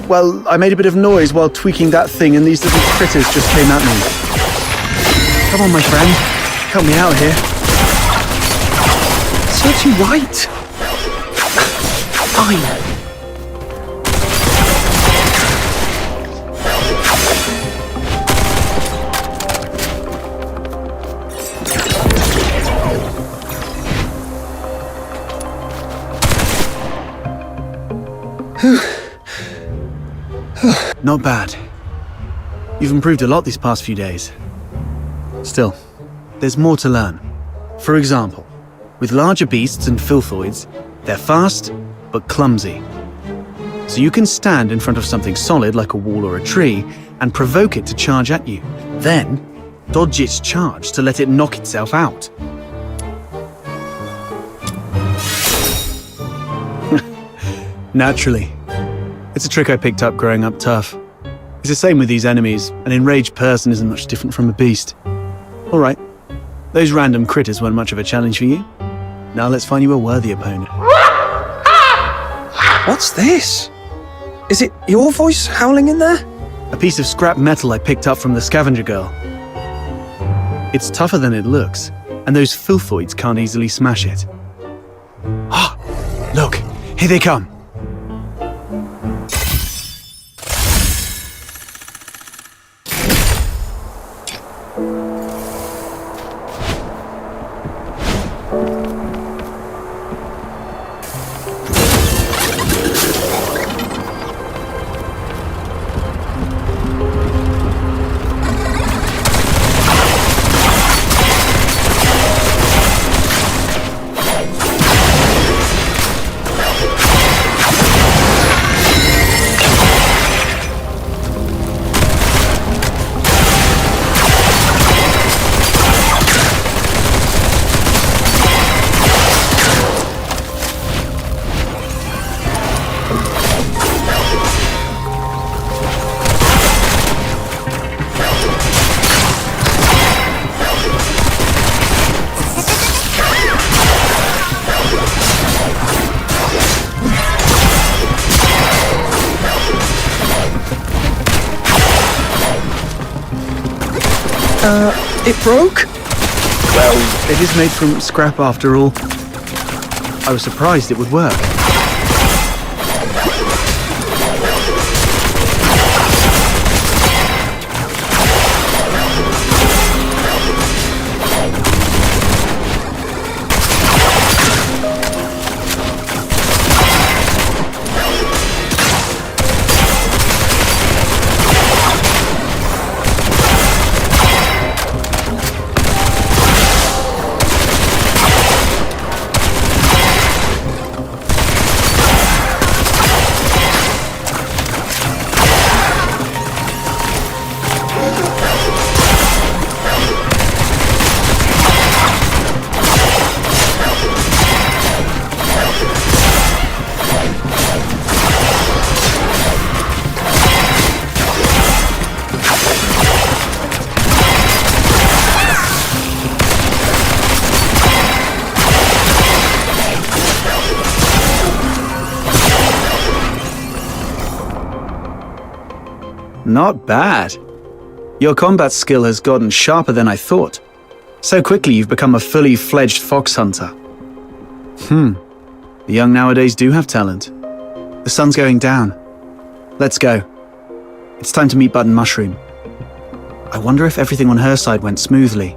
Well, I made a bit of noise while tweaking that thing and these little critters just came at me. Come on, my friend. Help me out here. Serves you right. Fine. Not bad. You've improved a lot these past few days. Still, there's more to learn. For example, with larger beasts and filthoids, they're fast, but clumsy. So you can stand in front of something solid like a wall or a tree and provoke it to charge at you. Then, dodge its charge to let it knock itself out. Naturally. It's a trick I picked up growing up tough. It's the same with these enemies. An enraged person isn't much different from a beast. All right. Those random critters weren't much of a challenge for you. Now let's find you a worthy opponent. What's this? Is it your voice howling in there? A piece of scrap metal I picked up from the scavenger girl. It's tougher than it looks, and those filthoids can't easily smash it. Ah! Look! Here they come! It broke? Well, it is made from scrap after all. I was surprised it would work. Not bad. Your combat skill has gotten sharper than I thought. So quickly you've become a fully fledged fox hunter. The young nowadays do have talent. The sun's going down. Let's go. It's time to meet Button Mushroom. I wonder if everything on her side went smoothly.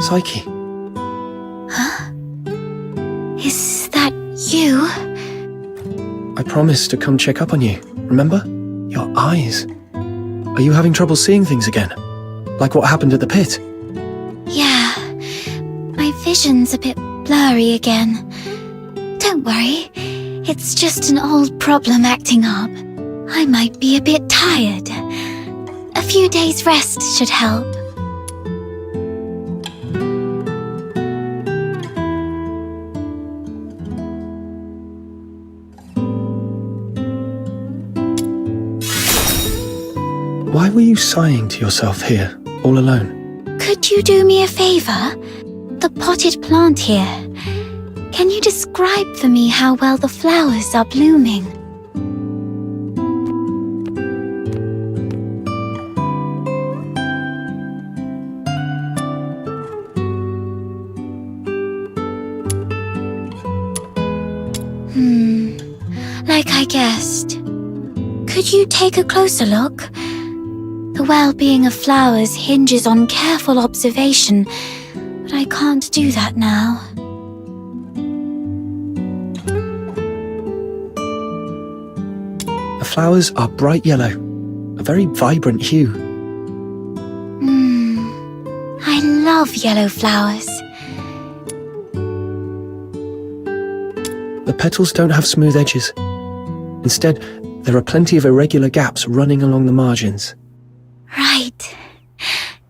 Psyche. Huh? Is that you? I promised to come check up on you, remember? Your eyes. Are you having trouble seeing things again? Like what happened at the pit? Yeah, my vision's a bit blurry again. Don't worry, it's just an old problem acting up. I might be a bit tired. A few days rest should help. Why were you sighing to yourself here, all alone? Could you do me a favor? The potted plant here. Can you describe for me how well the flowers are blooming? Like I guessed. Could you take a closer look? The well-being of flowers hinges on careful observation, but I can't do that now. The flowers are bright yellow, a very vibrant hue. I love yellow flowers. The petals don't have smooth edges. Instead, there are plenty of irregular gaps running along the margins. Right.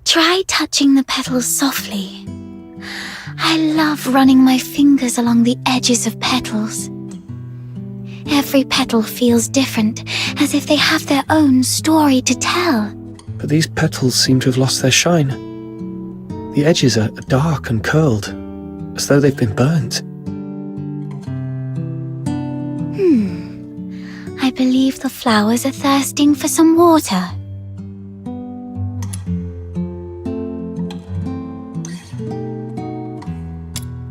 Try touching the petals softly. I love running my fingers along the edges of petals. Every petal feels different, as if they have their own story to tell. But these petals seem to have lost their shine. The edges are dark and curled, as though they've been burnt. I believe the flowers are thirsting for some water.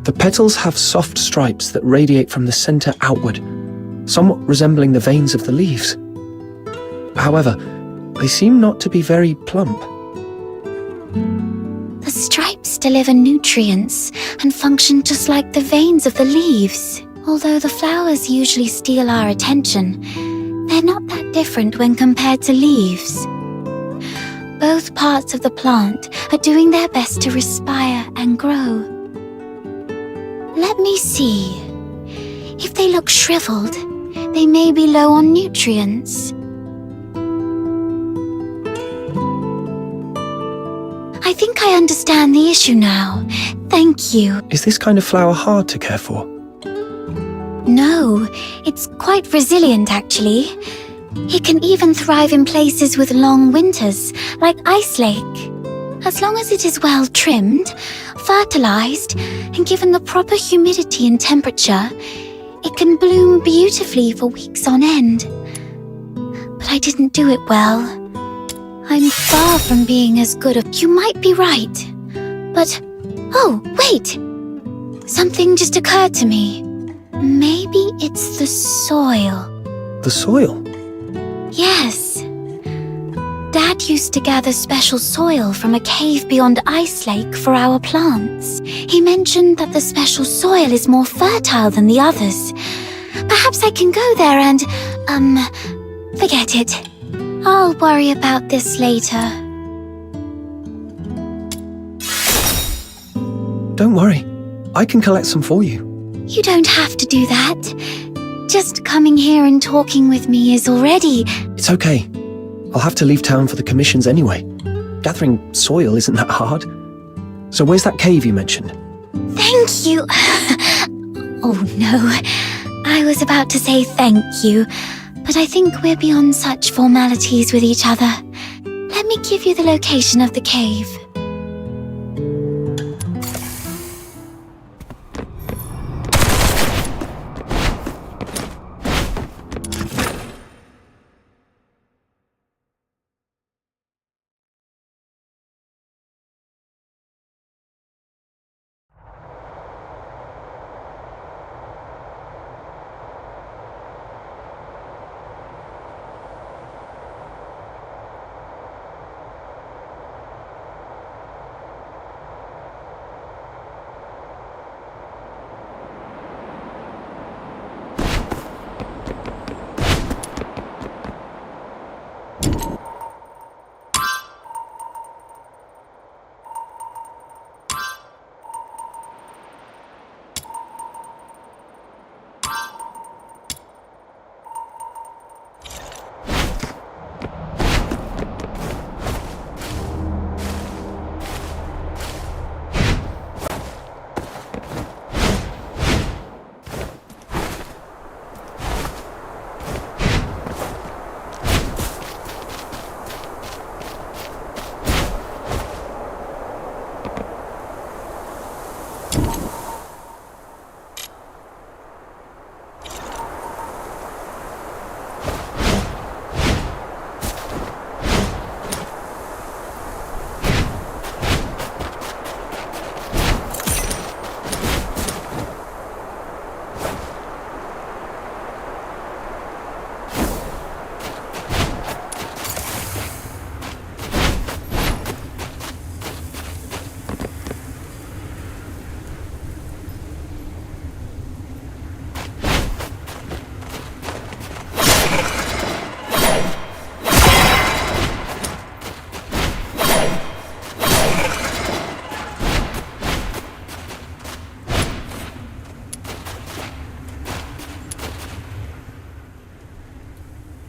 The petals have soft stripes that radiate from the center outward, somewhat resembling the veins of the leaves. However, they seem not to be very plump. The stripes deliver nutrients and function just like the veins of the leaves. Although the flowers usually steal our attention, they're not that different when compared to leaves. Both parts of the plant are doing their best to respire and grow. Let me see. If they look shriveled, they may be low on nutrients. I understand the issue now. Thank you. Is this kind of flower hard to care for? No, it's quite resilient actually. It can even thrive in places with long winters, like Ice Lake. As long as it is well trimmed, fertilized, and given the proper humidity and temperature, it can bloom beautifully for weeks on end. But I didn't do it well. I'm far from being as good as... You might be right. But... Oh, wait! Something just occurred to me. Maybe it's the soil. The soil? Yes. Dad used to gather special soil from a cave beyond Ice Lake for our plants. He mentioned that the special soil is more fertile than the others. Perhaps I can go there and, forget it. I'll worry about this later. Don't worry. I can collect some for you. You don't have to do that. Just coming here and talking with me is already... It's okay. I'll have to leave town for the commissions anyway. Gathering soil isn't that hard. So where's that cave you mentioned? Thank you. Oh no, I was about to say thank you, but I think we're beyond such formalities with each other. Let me give you the location of the cave.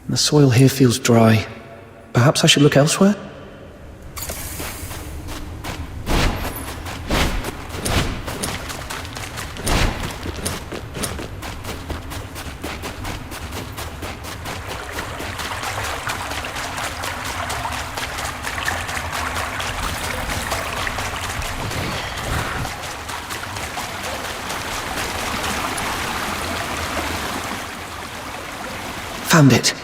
The soil here feels dry. Perhaps I should look elsewhere? Found it.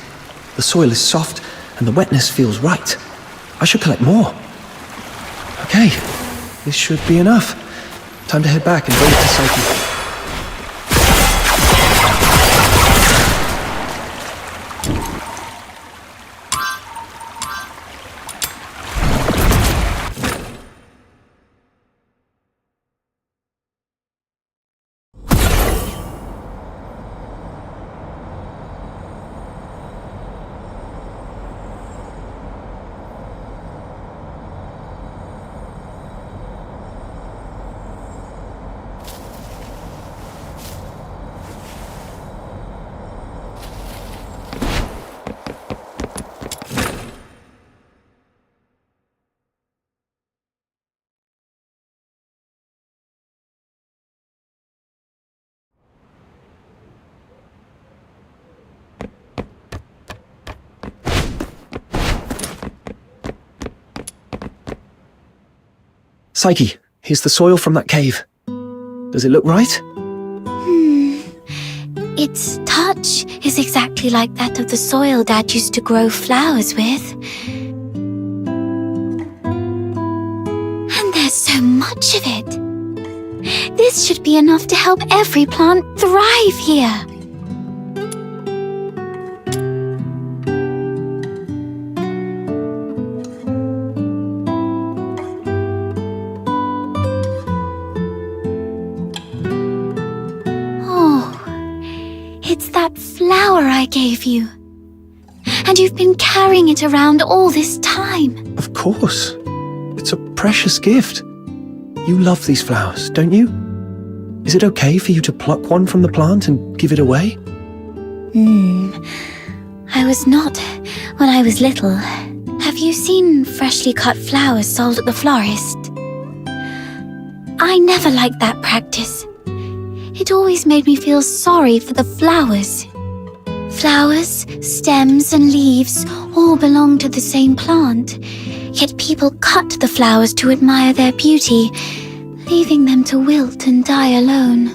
The soil is soft and the wetness feels right. I should collect more. Okay, this should be enough. Time to head back and bring it to Psyche. Psyche, here's the soil from that cave. Does it look right? Its touch is exactly like that of the soil Dad used to grow flowers with. And there's so much of it. This should be enough to help every plant thrive here. It's that flower I gave you. And you've been carrying it around all this time. Of course. It's a precious gift. You love these flowers, don't you? Is it okay for you to pluck one from the plant and give it away? I was not when I was little. Have you seen freshly cut flowers sold at the florist? I never liked that practice. It always made me feel sorry for the flowers. Flowers, stems, and leaves all belong to the same plant, yet people cut the flowers to admire their beauty, leaving them to wilt and die alone.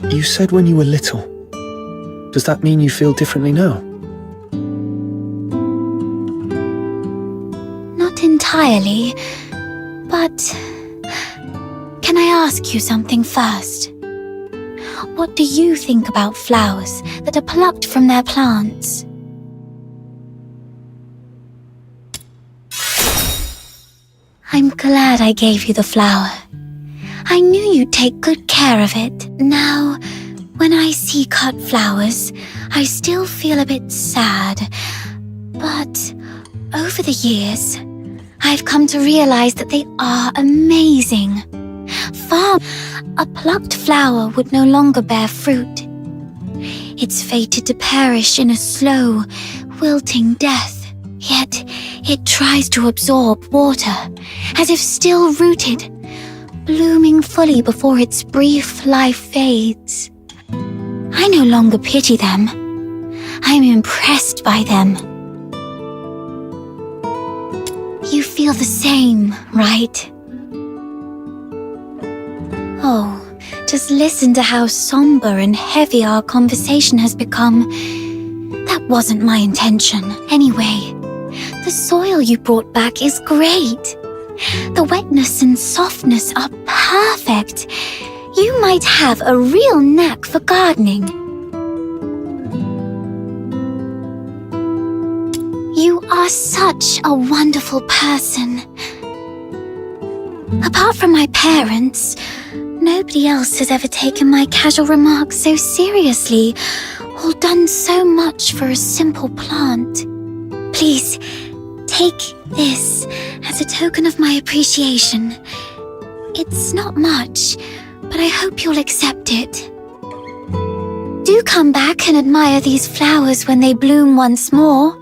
You said when you were little. Does that mean you feel differently now? Not entirely, but... Can I ask you something first? What do you think about flowers that are plucked from their plants? I'm glad I gave you the flower. I knew you'd take good care of it. Now, when I see cut flowers, I still feel a bit sad. But over the years, I've come to realize that they are amazing. A plucked flower would no longer bear fruit. It's fated to perish in a slow, wilting death. Yet it tries to absorb water, as if still rooted, blooming fully before its brief life fades. I no longer pity them. I'm impressed by them. You feel the same, right? Oh, just listen to how somber and heavy our conversation has become. That wasn't my intention. Anyway, the soil you brought back is great. The wetness and softness are perfect. You might have a real knack for gardening. You are such a wonderful person. Apart from my parents, nobody else has ever taken my casual remarks so seriously or done so much for a simple plant. Please, take this as a token of my appreciation. It's not much, but I hope you'll accept it. Do come back and admire these flowers when they bloom once more.